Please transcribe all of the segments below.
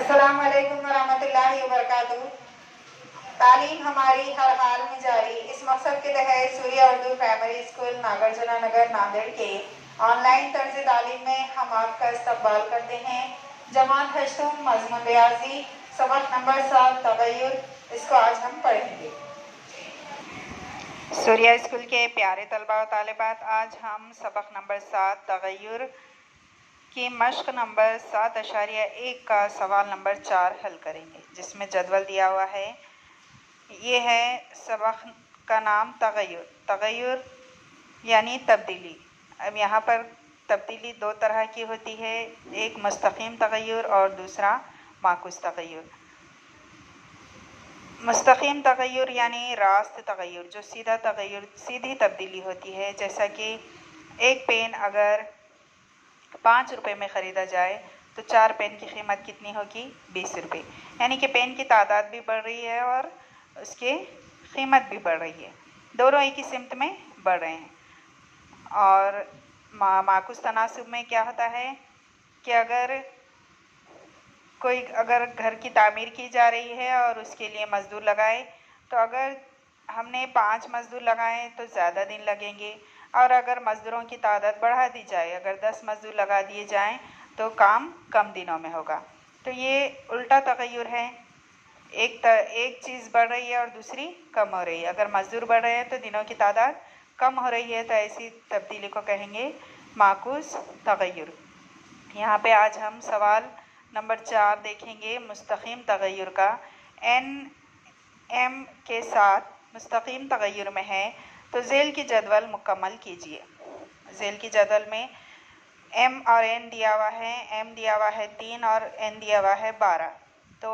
अस्सलाम वालेकुम वरहमतुल्लाहि वबरकातुहू। तालीम हमारी हर हाल में जारी, इस मकसद के तहत सूर्या उर्दू प्राइमरी स्कूल नागार्जुना नगर नांदेड़ के ऑनलाइन तर्ज तालीम में हम आपका इस्तकबाल करते हैं। जमात हश्तुम मज़मून रियाजी सबक नंबर 7 तगय्युर, इसको आज हम पढ़ेंगे। सूर्या स्कूल के प्यारे तलबा व तालिबात, आज हम सबक नंबर 7 तगय्युर की मश्क नंबर 7.1 का सवाल नंबर 4 हल करेंगे, जिसमें जदवल दिया हुआ है। ये है सबक का नाम तगय्युर। तगय्युर यानी तब्दीली। अब यहाँ पर तब्दीली दो तरह की होती है, एक मुस्तकीम तगय्युर और दूसरा माकूस तगय्युर। मुस्तकीम तगय्युर यानी रास्त तगय्युर, जो सीधा तगय्युर, सीधी तब्दीली होती है। जैसा कि एक पेन अगर 5 रुपये में ख़रीदा जाए तो 4 पेन की कीमत कितनी होगी? 20 रुपये। यानी कि पेन की तादाद भी बढ़ रही है और उसकी कीमत भी बढ़ रही है, दोनों एक ही सिमत में बढ़ रहे हैं। और माकूस तनासुब में क्या होता है कि अगर घर की तामीर की जा रही है और उसके लिए मज़दूर लगाए, तो अगर हमने 5 मज़दूर लगाए तो ज़्यादा दिन लगेंगे, और अगर मज़दूरों की तादाद बढ़ा दी जाए, अगर 10 मज़दूर लगा दिए जाएं तो काम कम दिनों में होगा। तो ये उल्टा तगय्युर है, एक चीज़ बढ़ रही है और दूसरी कम हो रही है। अगर मज़दूर बढ़ रहे हैं तो दिनों की तादाद कम हो रही है, तो ऐसी तब्दीली को कहेंगे माकूस तगय्युर। यहाँ पे आज हम सवाल नंबर 4 देखेंगे मुस्तकीम तगय्युर का। एम के साथ मुस्तकीम तगय्युर में है, तो ज़ेल की जदवल मुकम्मल कीजिए। ज़ेल की जदवल में एम और एन दिया हुआ है। एम दिया हुआ है 3 और एन दिया हुआ है 12। तो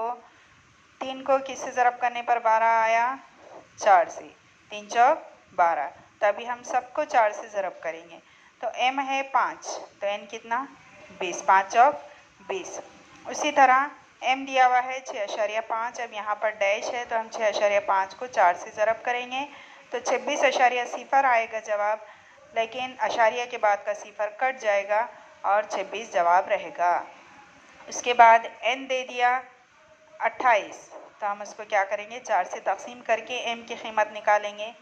3 को किससे ज़रब करने पर 12 आया? 4 से। 3 चौक 12। तो अभी हम सबको 4 से ज़रब करेंगे। तो एम है 5, तो एन कितना? 20। 5 चौक 20। उसी तरह एम दिया हुआ है 6.5। अब यहाँ पर डैश है तो हम 6.5 को 4 से ज़रब करेंगे तो 26.0 आएगा जवाब, लेकिन अशारिया के बाद का सिफर कट जाएगा और 26 जवाब रहेगा। उसके बाद एन दे दिया 28, तो हम उसको क्या करेंगे? 4 से तकसीम करके एम की कीमत निकालेंगे।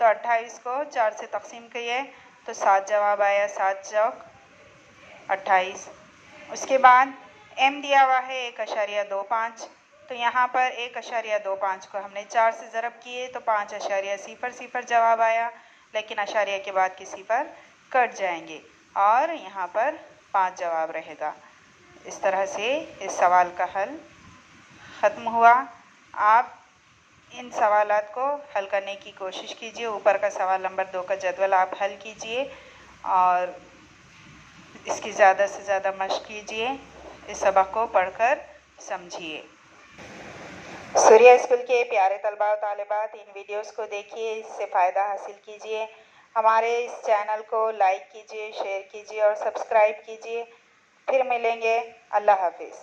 तो 28 को 4 से तकसीम किए तो 7 जवाब आया। 7 चौक 28। उसके बाद एम दिया हुआ है 1.25, तो यहाँ पर 1.25 को हमने 4 से ज़रब किए तो 5.00 जवाब आया, लेकिन अशारिया के बाद के सिफर कट जाएंगे और यहाँ पर 5 जवाब रहेगा। इस तरह से इस सवाल का हल ख़त्म हुआ। आप इन सवालात को हल करने की कोशिश कीजिए। ऊपर का सवाल नंबर 2 का जदवल आप हल कीजिए और इसकी ज़्यादा से ज़्यादा मशक़ कीजिए। इस सबक को पढ़कर समझिए। सूर्या स्कूल के प्यारे तलबा व तालिबात, इन वीडियोस को देखिए, इससे फ़ायदा हासिल कीजिए। हमारे इस चैनल को लाइक कीजिए, शेयर कीजिए और सब्सक्राइब कीजिए। फिर मिलेंगे। अल्लाह हाफिज़।